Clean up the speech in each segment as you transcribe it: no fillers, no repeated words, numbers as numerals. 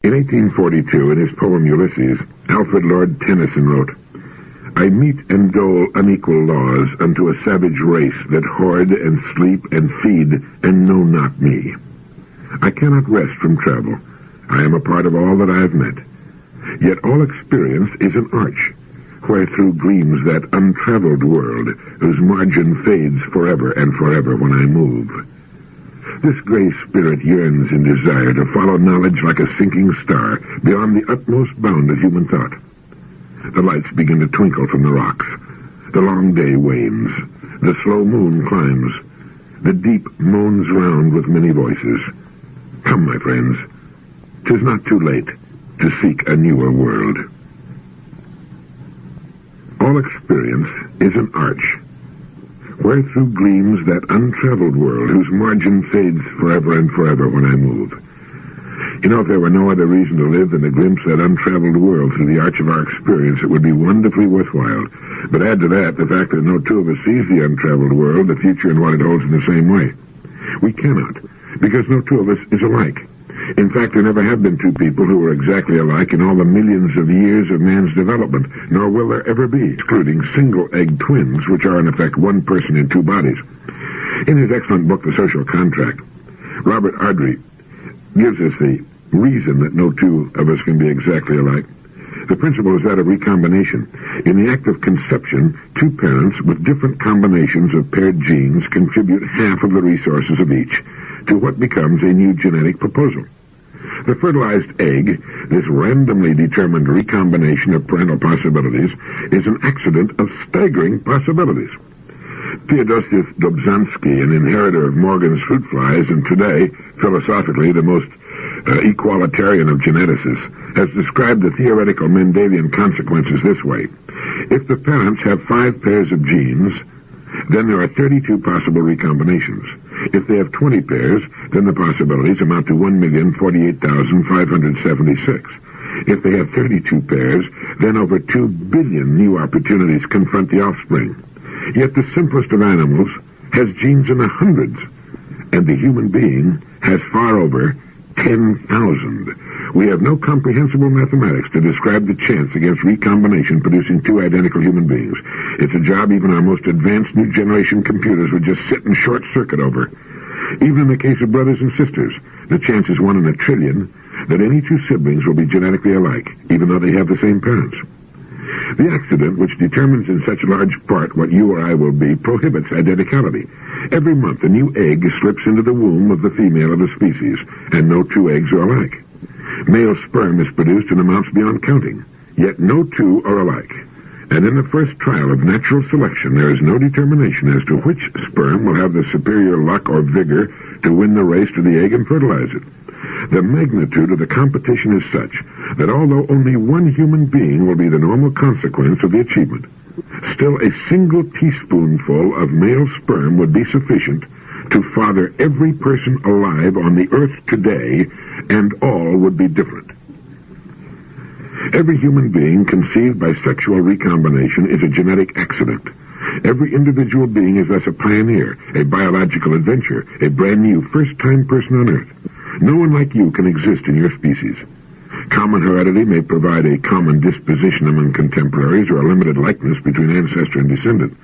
In 1842, in his poem Ulysses, Alfred Lord Tennyson wrote, "I mete and dole unequal laws unto a savage race that hoard and sleep and feed and know not me. I cannot rest from travel. I am a part of all that I have met. Yet all experience is an arch, wherethrough gleams that untraveled world, whose margin fades forever and forever when I move. This gray spirit yearns in desire to follow knowledge like a sinking star beyond the utmost bound of human thought. The lights begin to twinkle from the rocks. The long day wanes. The slow moon climbs. The deep moans round with many voices. Come, my friends, 'tis not too late to seek a newer world." All experience is an arch, wherethrough gleams that untraveled world, whose margin fades forever and forever when I move. You know, if there were no other reason to live than to glimpse that untraveled world through the arch of our experience, it would be wonderfully worthwhile. But add to that the fact that no two of us sees the untraveled world, the future, and what it holds in the same way. We cannot, because no two of us is alike. In fact, there never have been two people who are exactly alike in all the millions of years of man's development, nor will there ever be, excluding single-egg twins, which are in effect one person in two bodies. In his excellent book, The Social Contract, Robert Ardrey gives us the reason that no two of us can be exactly alike. The principle is that of recombination. In the act of conception, two parents with different combinations of paired genes contribute half of the resources of each to what becomes a new genetic proposal. The fertilized egg, this randomly determined recombination of parental possibilities, is an accident of staggering possibilities. Theodosius Dobzhansky, an inheritor of Morgan's fruit flies and today, philosophically, the most equalitarian of geneticists, has described the theoretical Mendelian consequences this way. If the parents have 5 pairs of genes, then there are 32 possible recombinations. If they have 20 pairs, then the possibilities amount to 1,048,576. If they have 32 pairs, then over 2 billion new opportunities confront the offspring. Yet the simplest of animals has genes in the hundreds, and the human being has far over 10,000. We have no comprehensible mathematics to describe the chance against recombination producing 2 identical human beings. It's a job even our most advanced new generation computers would just sit and short-circuit over. Even in the case of brothers and sisters, the chance is 1 in a trillion that any 2 siblings will be genetically alike, even though they have the same parents. The accident, which determines in such large part what you or I will be, prohibits identicality. Every month a new egg slips into the womb of the female of the species, and no 2 eggs are alike. Male sperm is produced in amounts beyond counting, yet no 2 are alike. And in the first trial of natural selection, there is no determination as to which sperm will have the superior luck or vigor to win the race to the egg and fertilize it. The magnitude of the competition is such that although only 1 human being will be the normal consequence of the achievement, still a single teaspoonful of male sperm would be sufficient to father every person alive on the earth today, and all would be different. Every human being conceived by sexual recombination is a genetic accident. Every individual being is thus a pioneer, a biological adventure, a brand new first-time person on earth. No one like you can exist in your species. Common heredity may provide a common disposition among contemporaries or a limited likeness between ancestor and descendant.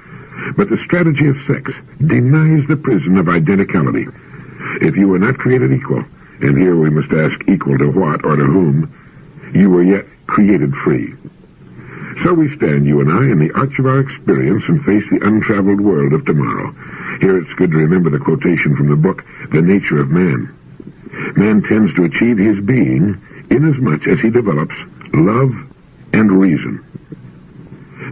But the strategy of sex denies the prison of identicality. If you were not created equal, and here we must ask equal to what or to whom, you were yet created free. So we stand, you and I, in the arch of our experience and face the untraveled world of tomorrow. Here it's good to remember the quotation from the book, The Nature of Man. Man tends to achieve his being inasmuch as he develops love and reason.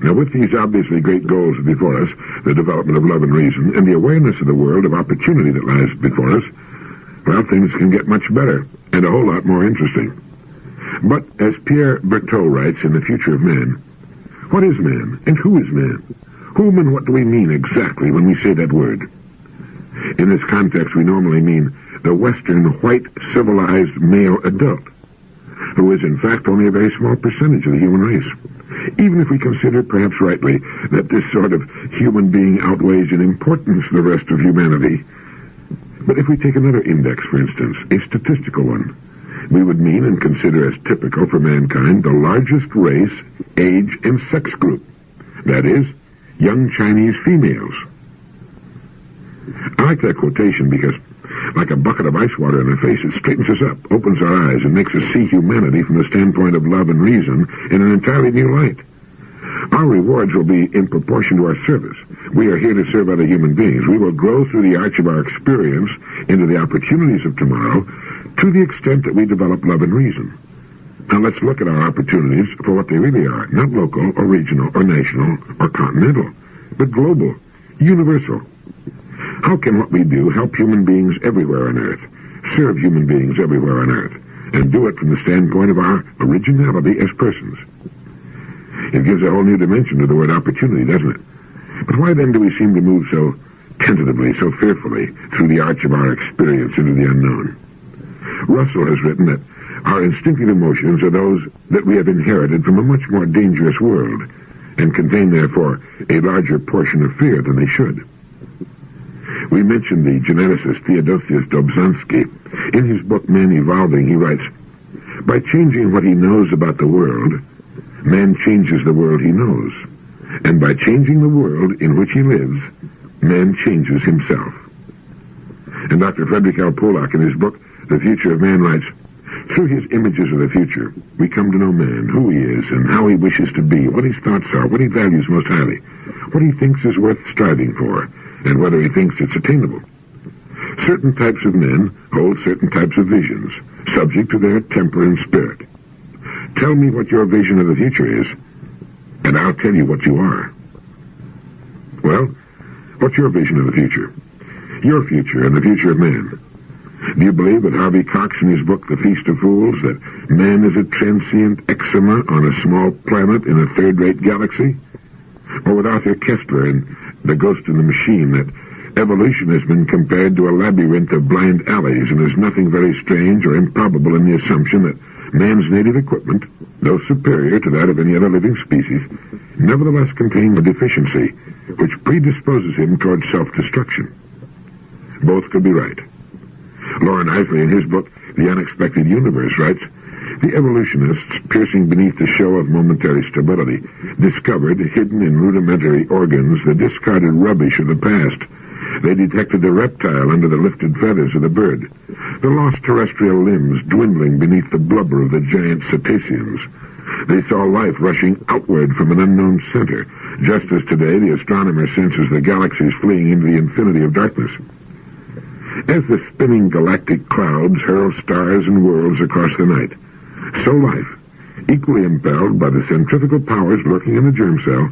Now, with these obviously great goals before us, the development of love and reason, and the awareness of the world of opportunity that lies before us, well, things can get much better and a whole lot more interesting. But, as Pierre Berthaud writes in The Future of Man, what is man and who is man? Whom and what do we mean exactly when we say that word? In this context, we normally mean the Western white civilized male adult, who is in fact only a very small percentage of the human race. Even if we consider, perhaps rightly, that this sort of human being outweighs in importance the rest of humanity. But if we take another index, for instance, a statistical one, we would mean and consider as typical for mankind the largest race, age, and sex group. That is, young Chinese females. I like that quotation because, like a bucket of ice water in our face, it straightens us up, opens our eyes, and makes us see humanity from the standpoint of love and reason in an entirely new light. Our rewards will be in proportion to our service. We are here to serve other human beings. We will grow through the arch of our experience into the opportunities of tomorrow to the extent that we develop love and reason. Now let's look at our opportunities for what they really are, not local or regional or national or continental, but global, universal. How can what we do help human beings everywhere on Earth, serve human beings everywhere on Earth, and do it from the standpoint of our originality as persons? It gives a whole new dimension to the word opportunity, doesn't it? But why then do we seem to move so tentatively, so fearfully, through the arch of our experience into the unknown? Russell has written that our instinctive emotions are those that we have inherited from a much more dangerous world, and contain, therefore, a larger portion of fear than they should. We mentioned the geneticist Theodosius Dobzhansky. In his book, Man Evolving, he writes, "By changing what he knows about the world, man changes the world he knows. And by changing the world in which he lives, man changes himself." And Dr. Frederick L. Pollack, in his book, The Future of Man, writes, "Through his images of the future, we come to know man, who he is, and how he wishes to be, what his thoughts are, what he values most highly, what he thinks is worth striving for, and whether he thinks it's attainable. Certain types of men hold certain types of visions, subject to their temper and spirit. Tell me what your vision of the future is, and I'll tell you what you are." Well, what's your vision of the future? Your future and the future of man? Do you believe with Harvey Cox in his book, The Feast of Fools, that man is a transient eczema on a small planet in a third-rate galaxy? Or with Arthur Kessler in The Ghost in the Machine, that evolution has been compared to a labyrinth of blind alleys, and there's nothing very strange or improbable in the assumption that man's native equipment, though superior to that of any other living species, nevertheless contains a deficiency which predisposes him toward self-destruction? Both could be right. Loren Eiseley, in his book, The Unexpected Universe, writes, "The evolutionists, piercing beneath the show of momentary stability, discovered, hidden in rudimentary organs, the discarded rubbish of the past. They detected the reptile under the lifted feathers of the bird, the lost terrestrial limbs dwindling beneath the blubber of the giant cetaceans. They saw life rushing outward from an unknown center, just as today the astronomer senses the galaxies fleeing into the infinity of darkness. As the spinning galactic clouds hurl stars and worlds across the night, so life, equally impelled by the centrifugal powers lurking in the germ cell,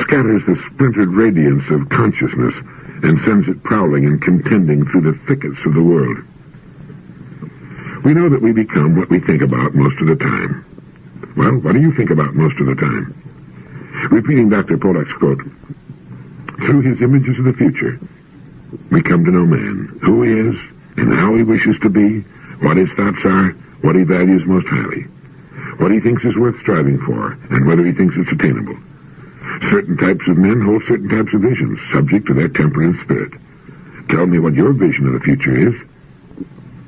scatters the splintered radiance of consciousness and sends it prowling and contending through the thickets of the world. We know that we become what we think about most of the time. Well, what do you think about most of the time?" Repeating Dr. Pollack's quote, "Through his images of the future, we come to know man, who he is, and how he wishes to be, what his thoughts are, what he values most highly, what he thinks is worth striving for, and whether he thinks it's attainable. Certain types of men hold certain types of visions, subject to their temper and spirit. Tell me what your vision of the future is,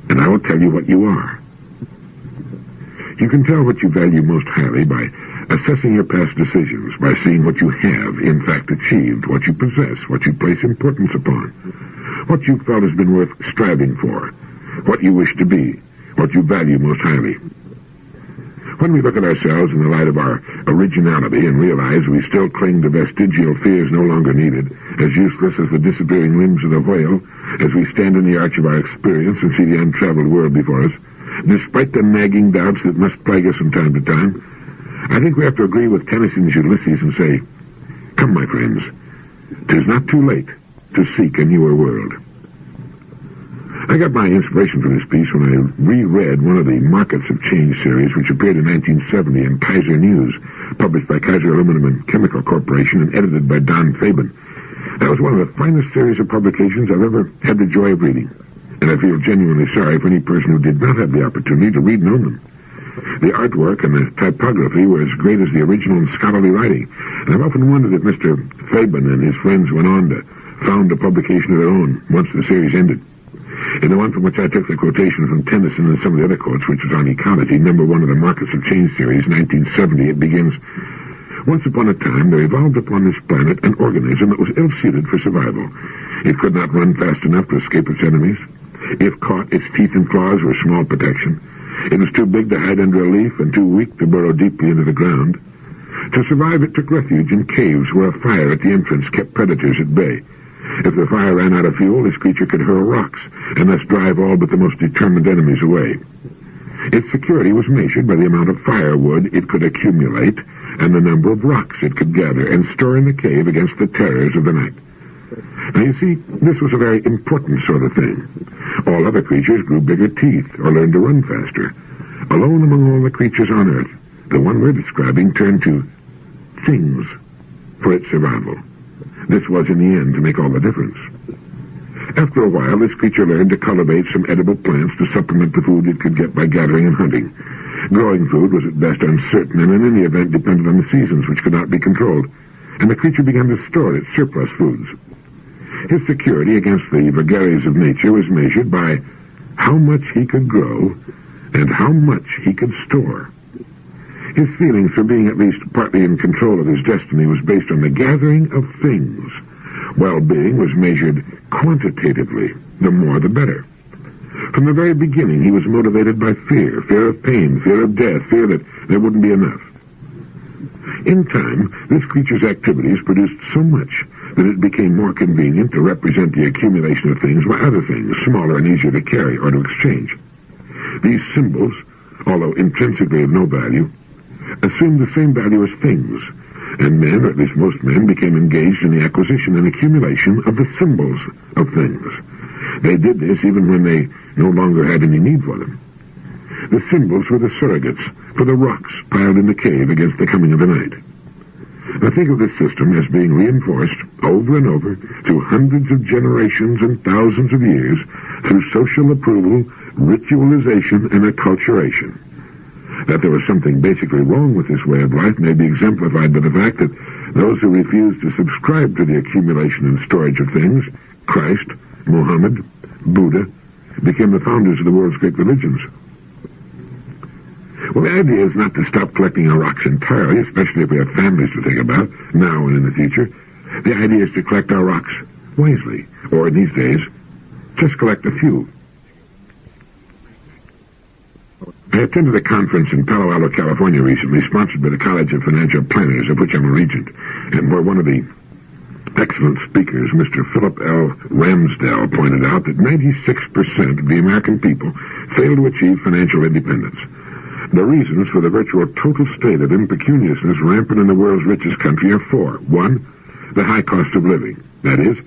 and I will tell you what you are." You can tell what you value most highly by assessing your past decisions, by seeing what you have, in fact, achieved, what you possess, what you place importance upon, what you felt has been worth striving for, what you wish to be, what you value most highly. When we look at ourselves in the light of our originality and realize we still cling to vestigial fears no longer needed, as useless as the disappearing limbs of the whale, as we stand in the arch of our experience and see the untraveled world before us, despite the nagging doubts that must plague us from time to time, I think we have to agree with Tennyson's Ulysses and say, "Come, my friends, 'tis not too late to seek a newer world." I got my inspiration for this piece when I reread one of the Markets of Change series, which appeared in 1970 in Kaiser News, published by Kaiser Aluminum and Chemical Corporation and edited by Don Fabian. That was one of the finest series of publications I've ever had the joy of reading, and I feel genuinely sorry for any person who did not have the opportunity to read and own them. The artwork and the typography were as great as the original and scholarly writing, and I've often wondered if Mr. Fabian and his friends went on to found a publication of their own once the series ended. In the one from which I took the quotation from Tennyson and some of the other quotes, which was on ecology, number 1 of the Markets of Change series, 1970, it begins, "Once upon a time there evolved upon this planet an organism that was ill-suited for survival. It could not run fast enough to escape its enemies. If caught, its teeth and claws were small protection. It was too big to hide under a leaf and too weak to burrow deeply into the ground. To survive, it took refuge in caves where a fire at the entrance kept predators at bay. If the fire ran out of fuel, this creature could hurl rocks and thus drive all but the most determined enemies away. Its security was measured by the amount of firewood it could accumulate and the number of rocks it could gather and store in the cave against the terrors of the night. Now, you see, this was a very important sort of thing. All other creatures grew bigger teeth or learned to run faster. Alone among all the creatures on Earth, the one we're describing turned to things for its survival. This was, in the end, to make all the difference. After a while, this creature learned to cultivate some edible plants to supplement the food it could get by gathering and hunting. Growing food was at best uncertain and in any event depended on the seasons, which could not be controlled, and the creature began to store its surplus foods. His security against the vagaries of nature was measured by how much he could grow and how much he could store. His feelings for being at least partly in control of his destiny was based on the gathering of things. Well-being was measured quantitatively. The more, the better. From the very beginning, he was motivated by fear of pain, fear of death, fear that there wouldn't be enough. In time, this creature's activities produced so much that it became more convenient to represent the accumulation of things by other things, smaller and easier to carry or to exchange. These symbols, although intrinsically of no value, assumed the same value as things, and men, or at least most men, became engaged in the acquisition and accumulation of the symbols of things. They did this even when they no longer had any need for them. The symbols were the surrogates for the rocks piled in the cave against the coming of the night. Now think of this system as being reinforced over and over through hundreds of generations and thousands of years through social approval, ritualization, and acculturation. That there was something basically wrong with this way of life may be exemplified by the fact that those who refused to subscribe to the accumulation and storage of things, Christ, Muhammad, Buddha, became the founders of the world's great religions. Well, the idea is not to stop collecting our rocks entirely, especially if we have families to think about, now and in the future. The idea is to collect our rocks wisely, or in these days, just collect a few. I attended a conference in Palo Alto, California recently, sponsored by the College of Financial Planners, of which I'm a regent, and where one of the excellent speakers, Mr. Philip L. Ramsdell, pointed out that 96% of the American people fail to achieve financial independence. The reasons for the virtual total state of impecuniousness rampant in the world's richest country are four. One, the high cost of living. That is,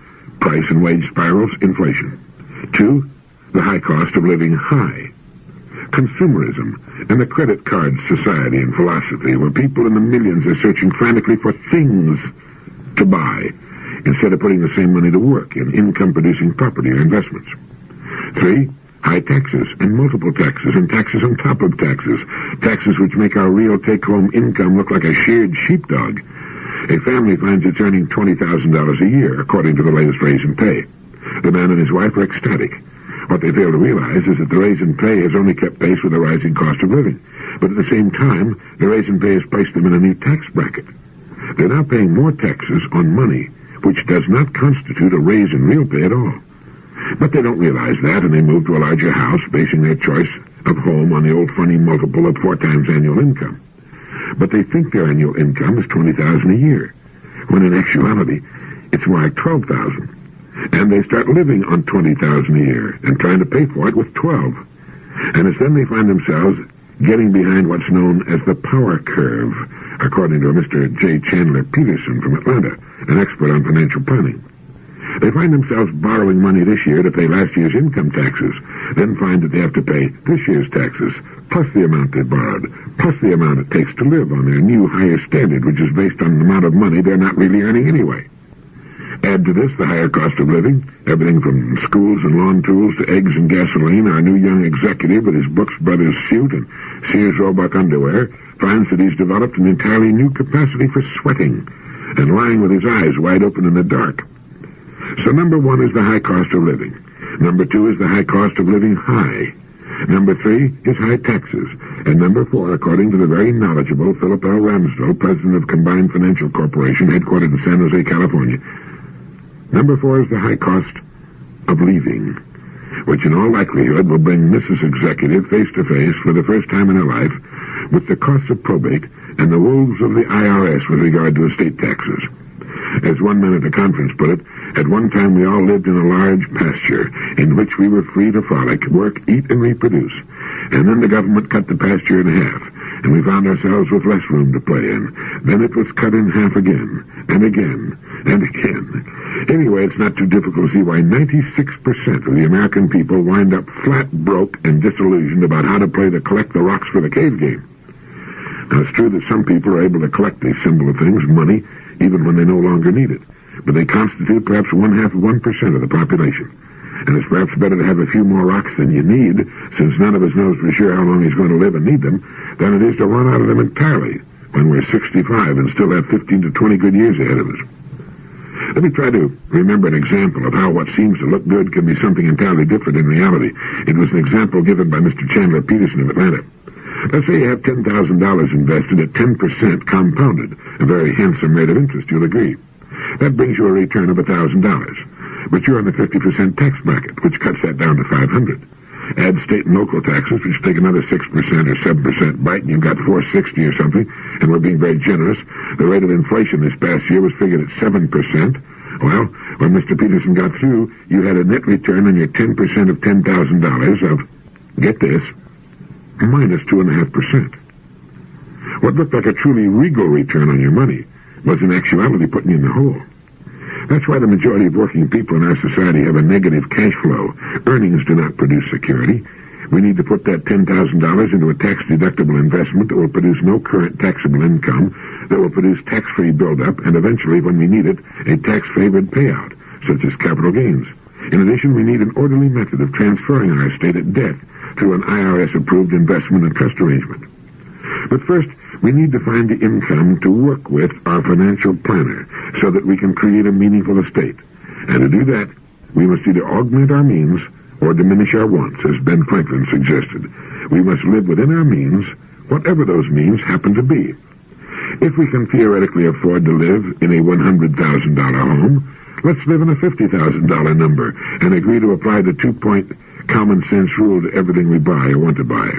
price and wage spirals, inflation. Two, the high cost of living high. Consumerism and the credit card society and philosophy, where people in the millions are searching frantically for things to buy instead of putting the same money to work in income-producing property or investments. Three, high taxes and multiple taxes and taxes on top of taxes, taxes which make our real take-home income look like a sheared sheepdog. A family finds it's earning $20,000 a year, according to the latest raise in pay. The man and his wife are ecstatic. What they fail to realize is that the raise in pay has only kept pace with the rising cost of living. But at the same time, the raise in pay has placed them in a new tax bracket. They're now paying more taxes on money, which does not constitute a raise in real pay at all. But they don't realize that, and they move to a larger house, basing their choice of home on the old funny multiple of 4 times annual income. But they think their annual income is $20,000 a year, when in actuality, it's more like $12,000. And they start living on $20,000 a year and trying to pay for it with $12,000. And it's then they find themselves getting behind what's known as the power curve, according to Mr. J. Chandler Peterson from Atlanta, an expert on financial planning. They find themselves borrowing money this year to pay last year's income taxes, then find that they have to pay this year's taxes, plus the amount they borrowed, plus the amount it takes to live on their new higher standard, which is based on the amount of money they're not really earning anyway. Add to this the higher cost of living, everything from schools and lawn tools to eggs and gasoline. Our new young executive with his Brooks Brothers suit and Sears Roebuck underwear finds that he's developed an entirely new capacity for sweating and lying with his eyes wide open in the dark. So number one is the high cost of living. Number 2 is the high cost of living high. Number 3 is high taxes. And number 4, according to the very knowledgeable Philip L. Ramsdell, president of Combined Financial Corporation, headquartered in San Jose, California, number 4 is the high cost of leaving, which in all likelihood will bring Mrs. Executive face-to-face for the first time in her life with the costs of probate and the wolves of the IRS with regard to estate taxes. As one man at the conference put it, at one time we all lived in a large pasture in which we were free to frolic, work, eat, and reproduce. And then the government cut the pasture in half, and we found ourselves with less room to play in. Then it was cut in half again, and again, and again. Anyway, it's not too difficult to see why 96% of the American people wind up flat broke and disillusioned about how to play the collect the rocks for the cave game. Now, it's true that some people are able to collect these simple things, money, even when they no longer need it. But they constitute perhaps 1/2 of 1% of the population. And it's perhaps better to have a few more rocks than you need, since none of us knows for sure how long he's going to live and need them, than it is to run out of them entirely when we're 65 and still have 15 to 20 good years ahead of us. Let me try to remember an example of how what seems to look good can be something entirely different in reality. It was an example given by Mr. Chandler Peterson of Atlanta. Let's say you have $10,000 invested at 10% compounded, a very handsome rate of interest, you'll agree. That brings you a return of $1,000. But you're in the 50% tax bracket, which cuts that down to $500. Add state and local taxes, which take another 6% or 7% bite, and you've got $460 or something, and we're being very generous. The rate of inflation this past year was figured at 7%. Well, when Mr. Peterson got through, you had a net return on your 10% of $10,000 of, get this, minus 2.5%. What looked like a truly regal return on your money was in actuality putting you in the hole. That's why the majority of working people in our society have a negative cash flow. Earnings do not produce security. We need to put that $10,000 into a tax-deductible investment that will produce no current taxable income, that will produce tax-free buildup, and eventually, when we need it, a tax-favored payout, such as capital gains. In addition, we need an orderly method of transferring our estate at death through an IRS-approved investment and trust arrangement. But first, we need to find the income to work with our financial planner so that we can create a meaningful estate. And to do that, we must either augment our means or diminish our wants, as Ben Franklin suggested. We must live within our means, whatever those means happen to be. If we can theoretically afford to live in a $100,000 home, let's live in a $50,000 number and agree to apply the 2-point common sense rule to everything we buy or want to buy.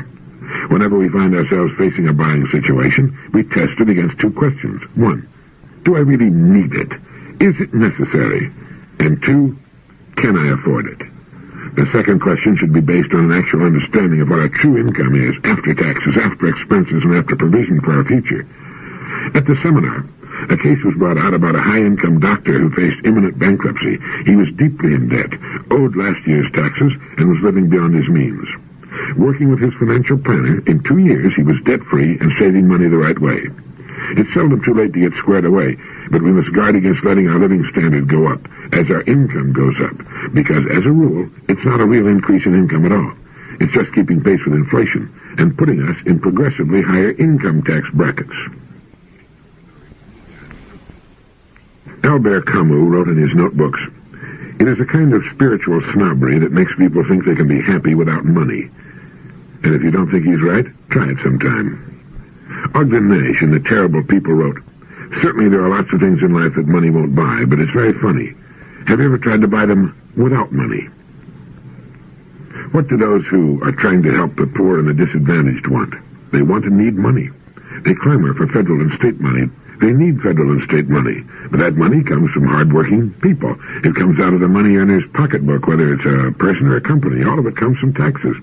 Whenever we find ourselves facing a buying situation, we test it against 2 questions. 1, do I really need it? Is it necessary? And 2, can I afford it? The second question should be based on an actual understanding of what our true income is after taxes, after expenses, and after provision for our future. At the seminar, a case was brought out about a high-income doctor who faced imminent bankruptcy. He was deeply in debt, owed last year's taxes, and was living beyond his means. Working with his financial planner, in 2 years he was debt-free and saving money the right way. It's seldom too late to get squared away, but we must guard against letting our living standard go up as our income goes up, because as a rule, it's not a real increase in income at all. It's just keeping pace with inflation and putting us in progressively higher income tax brackets. Albert Camus wrote in his notebooks, "It is a kind of spiritual snobbery that makes people think they can be happy without money. And if you don't think he's right, try it sometime." Ogden Nash in The Terrible People wrote, "Certainly there are lots of things in life that money won't buy, but it's very funny. Have you ever tried to buy them without money?" What do those who are trying to help the poor and the disadvantaged want? They want and need money. They clamor for federal and state money. They need federal and state money, but that money comes from hard-working people. It comes out of the money earner's pocketbook, whether it's a person or a company. All of it comes from taxes.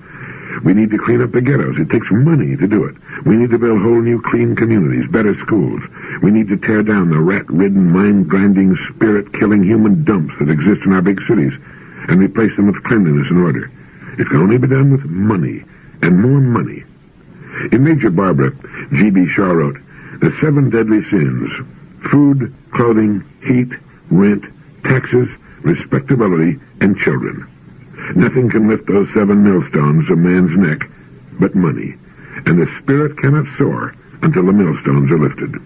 We need to clean up the ghettos. It takes money to do it. We need to build whole new clean communities, better schools. We need to tear down the rat-ridden, mind-grinding, spirit-killing human dumps that exist in our big cities and replace them with cleanliness and order. It can only be done with money, and more money. In Major Barbara, G.B. Shaw wrote, "The 7 deadly sins, food, clothing, heat, rent, taxes, respectability, and children. Nothing can lift those 7 millstones of man's neck but money, and the spirit cannot soar until the millstones are lifted."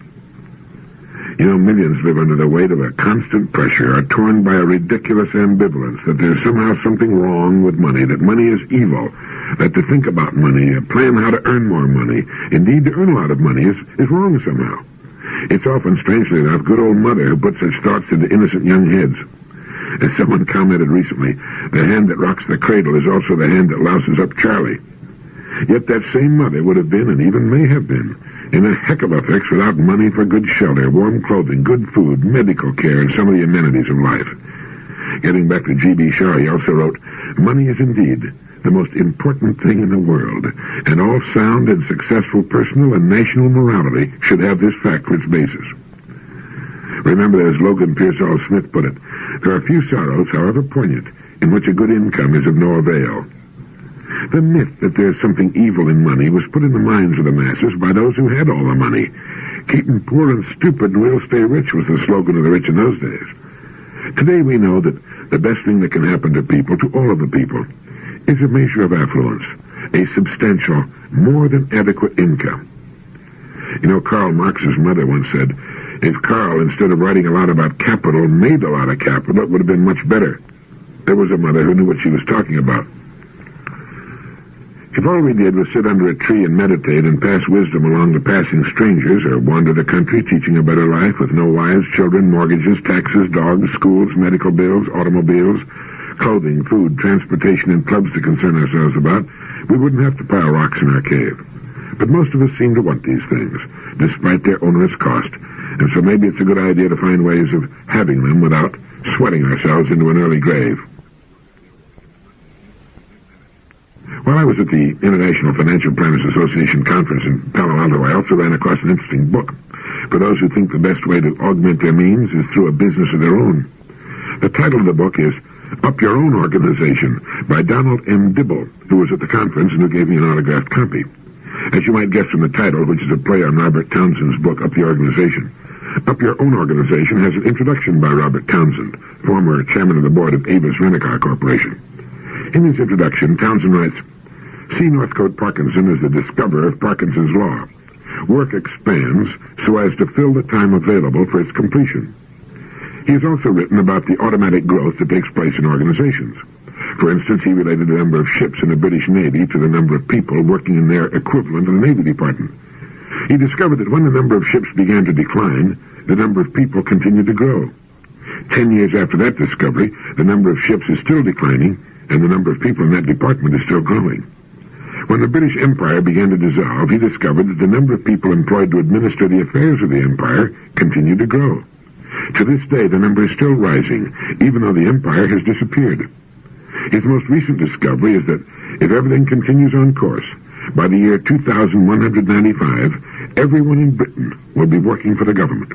You know, millions live under the weight of a constant pressure, are torn by a ridiculous ambivalence that there's somehow something wrong with money, that money is evil, that to think about money, plan how to earn more money, indeed to earn a lot of money, is wrong somehow. It's often, strangely enough, good old mother who puts such thoughts into innocent young heads. As someone commented recently, the hand that rocks the cradle is also the hand that louses up Charlie. Yet that same mother would have been, and even may have been, in a heck of a fix without money for good shelter, warm clothing, good food, medical care, and some of the amenities of life. Getting back to G.B. Shaw, he also wrote, "Money is indeed the most important thing in the world, and all sound and successful personal and national morality should have this fact for its basis." Remember, as Logan Pearsall Smith put it, there are few sorrows, however poignant, in which a good income is of no avail. The myth that there's something evil in money was put in the minds of the masses by those who had all the money. "Keep 'em poor and stupid and we'll stay rich" was the slogan of the rich in those days. Today we know that the best thing that can happen to people, to all of the people, is a measure of affluence, a substantial, more than adequate income. You know, Karl Marx's mother once said, if Karl, instead of writing a lot about capital, made a lot of capital, it would have been much better. There was a mother who knew what she was talking about. If all we did was sit under a tree and meditate and pass wisdom along to passing strangers, or wander the country teaching a better life with no wives, children, mortgages, taxes, dogs, schools, medical bills, automobiles, clothing, food, transportation, and clubs to concern ourselves about, we wouldn't have to pile rocks in our cave. But most of us seem to want these things, despite their onerous cost, and so maybe it's a good idea to find ways of having them without sweating ourselves into an early grave. While I was at the International Financial Planners Association conference in Palo Alto, I also ran across an interesting book for those who think the best way to augment their means is through a business of their own. The title of the book is Up Your Own Organization by Donald M. Dibble, who was at the conference and who gave me an autographed copy. As you might guess from the title, which is a play on Robert Townsend's book, Up the Organization, Up Your Own Organization has an introduction by Robert Townsend, former chairman of the board of Avis Rent-A-Car Corporation. In his introduction, Townsend writes, "C. Northcote Parkinson is the discoverer of Parkinson's Law. Work expands so as to fill the time available for its completion. He has also written about the automatic growth that takes place in organizations. For instance, he related the number of ships in the British Navy to the number of people working in their equivalent in the Navy Department. He discovered that when the number of ships began to decline, the number of people continued to grow. 10 years after that discovery, the number of ships is still declining, and the number of people in that department is still growing. When the British Empire began to dissolve, he discovered that the number of people employed to administer the affairs of the empire continued to grow. To this day, the number is still rising, even though the empire has disappeared. His most recent discovery is that if everything continues on course, by the year 2195, everyone in Britain will be working for the government.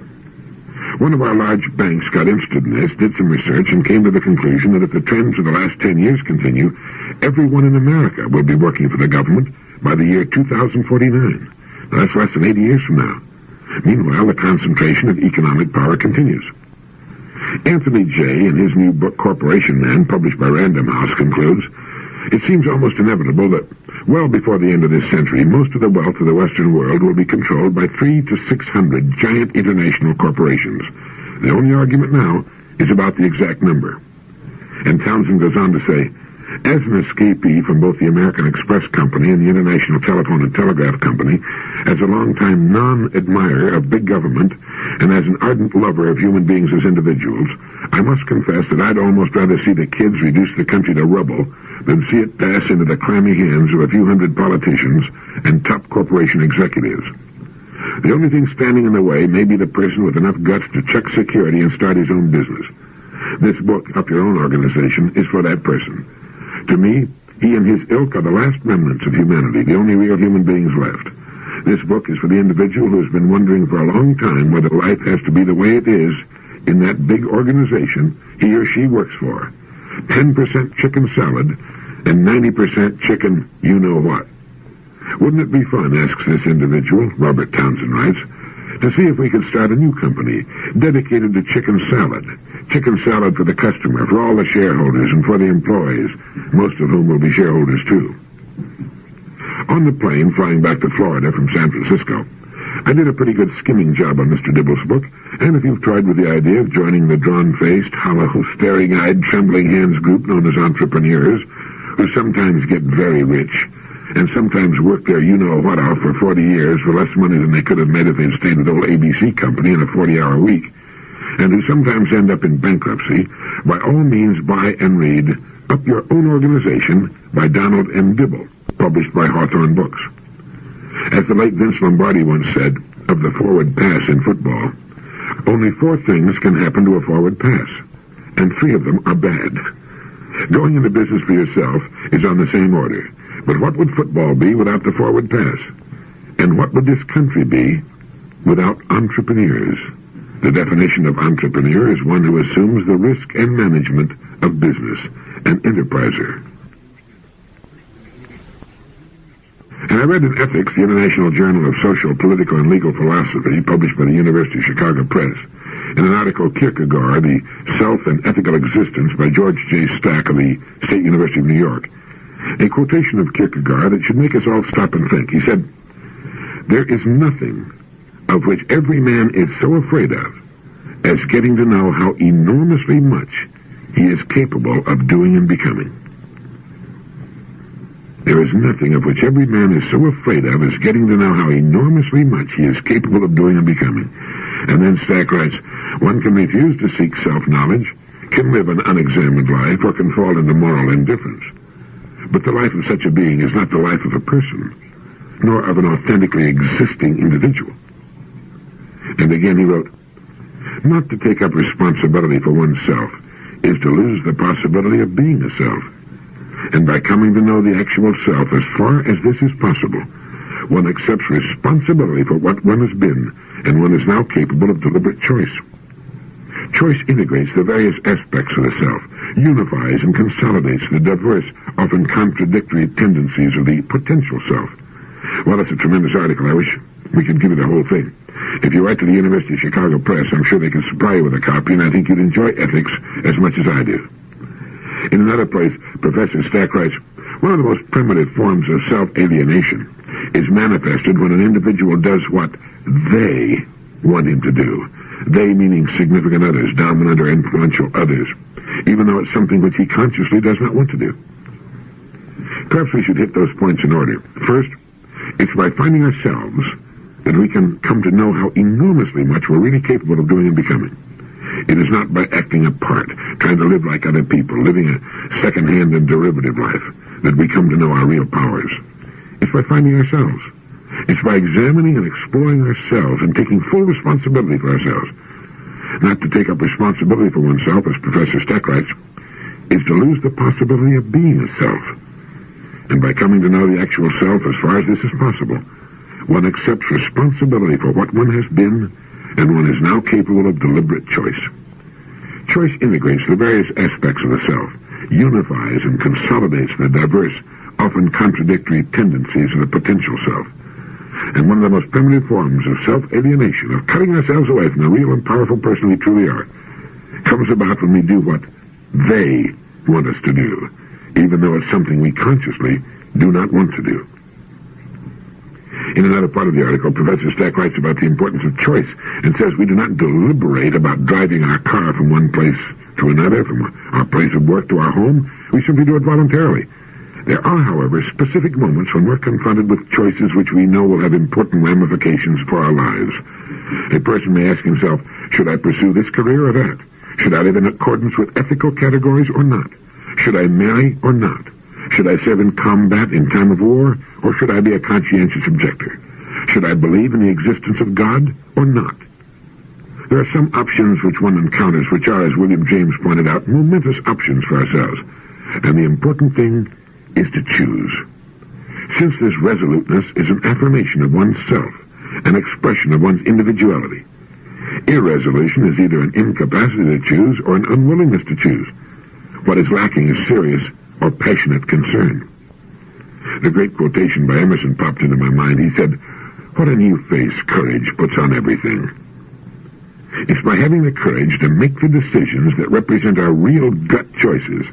One of our large banks got interested in this, did some research, and came to the conclusion that if the trends of the last 10 years continue, everyone in America will be working for the government by the year 2049. Now, that's less than 80 years from now. Meanwhile, the concentration of economic power continues. Anthony Jay, in his new book Corporation Man, published by Random House, concludes, "It seems almost inevitable that, well before the end of this century, most of the wealth of the Western world will be controlled by 300 to 600 giant international corporations. The only argument now is about the exact number." And Townsend goes on to say, "As an escapee from both the American Express Company and the International Telephone and Telegraph Company, as a longtime non-admirer of big government, and as an ardent lover of human beings as individuals, I must confess that I'd almost rather see the kids reduce the country to rubble than see it pass into the clammy hands of a few hundred politicians and top corporation executives. The only thing standing in the way may be the person with enough guts to check security and start his own business. This book, Up Your Own Organization, is for that person. To me, he and his ilk are the last remnants of humanity, the only real human beings left. This book is for the individual who has been wondering for a long time whether life has to be the way it is in that big organization he or she works for. 10% chicken salad and 90% chicken you-know-what. Wouldn't it be fun, asks this individual, Robert Townsend writes, to see if we could start a new company dedicated to chicken salad. Chicken salad for the customer, for all the shareholders, and for the employees, most of whom will be shareholders too. On the plane flying back to Florida from San Francisco, I did a pretty good skimming job on Mr. Dibble's book, and if you've tried with the idea of joining the drawn-faced, hollow, staring-eyed, trembling hands group known as entrepreneurs, who sometimes get very rich, and sometimes work their you-know-what off for 40 years for less money than they could have made if they'd stayed with old ABC Company in a 40-hour week, and who sometimes end up in bankruptcy, by all means buy and read Up Your Own Organization by Donald M. Dibble, published by Hawthorne Books. As the late Vince Lombardi once said of the forward pass in football, only 4 things can happen to a forward pass, and 3 of them are bad. Going into business for yourself is on the same order, but what would football be without the forward pass? And what would this country be without entrepreneurs? The definition of entrepreneur is one who assumes the risk and management of business, an enterpriser. And I read in Ethics, the International Journal of Social, Political, and Legal Philosophy, published by the University of Chicago Press, in an article, Kierkegaard, The Self and Ethical Existence, by George J. Stack of the State University of New York, a quotation of Kierkegaard that should make us all stop and think. He said, "There is nothing of which every man is so afraid of as getting to know how enormously much he is capable of doing and becoming." There is nothing of which every man is so afraid of as getting to know how enormously much he is capable of doing and becoming. And then Stack writes, one can refuse to seek self-knowledge, can live an unexamined life, or can fall into moral indifference. But the life of such a being is not the life of a person, nor of an authentically existing individual. And again he wrote, not to take up responsibility for oneself is to lose the possibility of being a self. And by coming to know the actual self as far as this is possible, one accepts responsibility for what one has been, and one is now capable of deliberate choice. Choice integrates the various aspects of the self, unifies and consolidates the diverse, often contradictory tendencies of the potential self. Well, that's a tremendous article. I wish we could give you the whole thing. If you write to the University of Chicago Press, I'm sure they can supply you with a copy, and I think you'd enjoy Ethics as much as I do. In another place, Professor Stack writes, one of the most primitive forms of self-alienation is manifested when an individual does what they want him to do. They meaning significant others, dominant or influential others, even though it's something which he consciously does not want to do. Perhaps we should hit those points in order. First, it's by finding ourselves that we can come to know how enormously much we're really capable of doing and becoming. It is not by acting a part, trying to live like other people, living a second-hand and derivative life, that we come to know our real powers. It's by finding ourselves. It's by examining and exploring ourselves and taking full responsibility for ourselves. Not to take up responsibility for oneself, as Professor Stack writes, is to lose the possibility of being a self. And by coming to know the actual self as far as this is possible, one accepts responsibility for what one has been, and one is now capable of deliberate choice. Choice integrates the various aspects of the self, unifies and consolidates the diverse, often contradictory tendencies of the potential self. And one of the most primitive forms of self-alienation, of cutting ourselves away from the real and powerful person we truly are, comes about when we do what they want us to do, even though it's something we consciously do not want to do. In another part of the article, Professor Stack writes about the importance of choice and says we do not deliberate about driving our car from one place to another, from our place of work to our home. We simply do it voluntarily. There are, however, specific moments when we're confronted with choices which we know will have important ramifications for our lives. A person may ask himself, should I pursue this career or that? Should I live in accordance with ethical categories or not? Should I marry or not? Should I serve in combat in time of war, or should I be a conscientious objector? Should I believe in the existence of God or not? There are some options which one encounters which are, as William James pointed out, momentous options for ourselves. And the important thing is to choose. Since this resoluteness is an affirmation of one's self, an expression of one's individuality. Irresolution is either an incapacity to choose or an unwillingness to choose. What is lacking is serious or passionate concern. The great quotation by Emerson popped into my mind. He said, what a new face courage puts on everything. It's by having the courage to make the decisions that represent our real gut choices,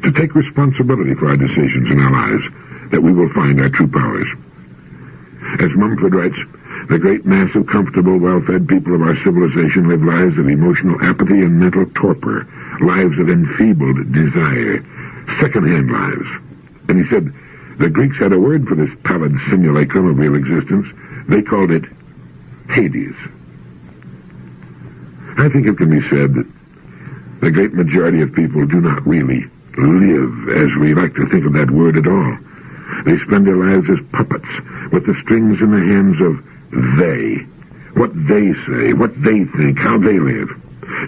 to take responsibility for our decisions in our lives, that we will find our true powers. As Mumford writes, The great mass of comfortable, well-fed people of our civilization live lives of emotional apathy and mental torpor, lives of enfeebled desire, second-hand lives. And he said the Greeks had a word for this pallid simulacrum of real existence. They called it Hades. I think it can be said that the great majority of people do not really live as we like to think of that word at all. They spend their lives as puppets, with the strings in the hands of they. What they say, what they think, how they live.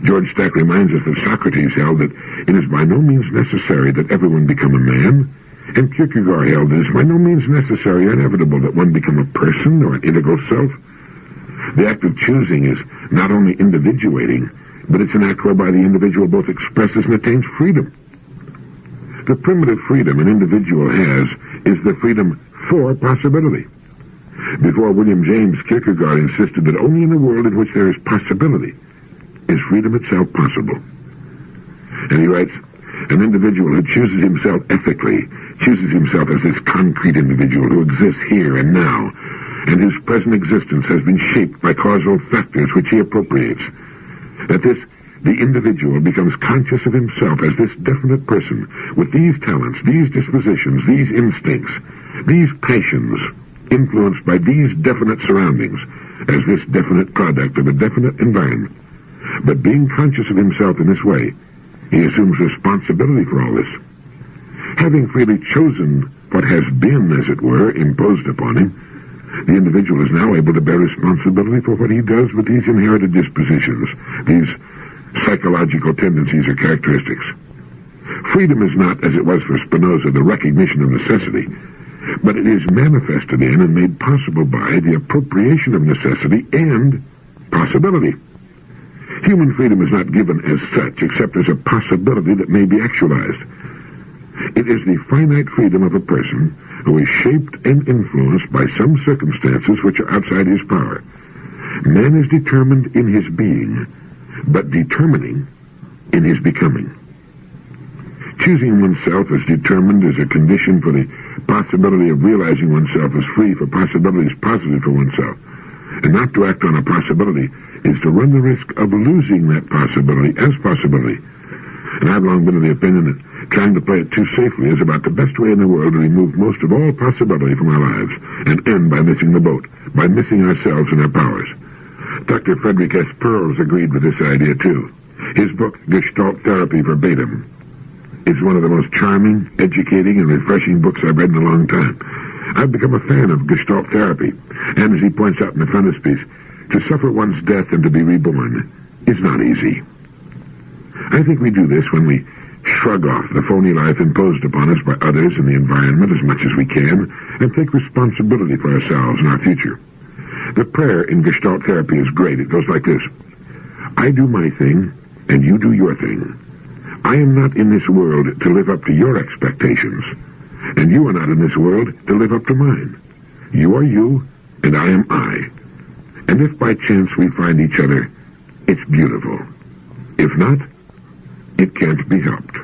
George Stack reminds us that Socrates held that it is by no means necessary that everyone become a man, and Kierkegaard held that it is by no means necessary or inevitable that one become a person or an integral self. The act of choosing is not only individuating, but it's an act whereby the individual both expresses and attains freedom. The primitive freedom an individual has is the freedom for possibility. Before William James, Kierkegaard insisted that only in a world in which there is possibility is freedom itself possible. And he writes, an individual who chooses himself ethically, chooses himself as this concrete individual who exists here and now, and whose present existence has been shaped by causal factors which he appropriates. At this, the individual becomes conscious of himself as this definite person with these talents, these dispositions, these instincts, these passions, influenced by these definite surroundings, as this definite product of a definite environment. But being conscious of himself in this way, he assumes responsibility for all this. Having freely chosen what has been, as it were, imposed upon him, the individual is now able to bear responsibility for what he does with these inherited dispositions, these psychological tendencies or characteristics. Freedom is not, as it was for Spinoza, the recognition of necessity, but it is manifested in and made possible by the appropriation of necessity and possibility. Human freedom is not given as such, except as a possibility that may be actualized. It is the finite freedom of a person who is shaped and influenced by some circumstances which are outside his power. Man is determined in his being, but determining in his becoming. Choosing oneself as determined is a condition for the possibility of realizing oneself as free, for possibilities positive for oneself. And not to act on a possibility is to run the risk of losing that possibility as possibility. And I've long been of the opinion that trying to play it too safely is about the best way in the world to remove most of all possibility from our lives and end by missing the boat, by missing ourselves and our powers. Dr. Frederick S. Perls agreed with this idea, too. His book, Gestalt Therapy Verbatim, is one of the most charming, educating, and refreshing books I've read in a long time. I've become a fan of Gestalt therapy, and as he points out in the frontispiece, to suffer one's death and to be reborn is not easy. I think we do this when we shrug off the phony life imposed upon us by others and the environment as much as we can, and take responsibility for ourselves and our future. The prayer in Gestalt therapy is great. It goes like this: I do my thing, and you do your thing. I am not in this world to live up to your expectations, and you are not in this world to live up to mine. You are you, and I am I. And if by chance we find each other, it's beautiful. If not, it can't be helped.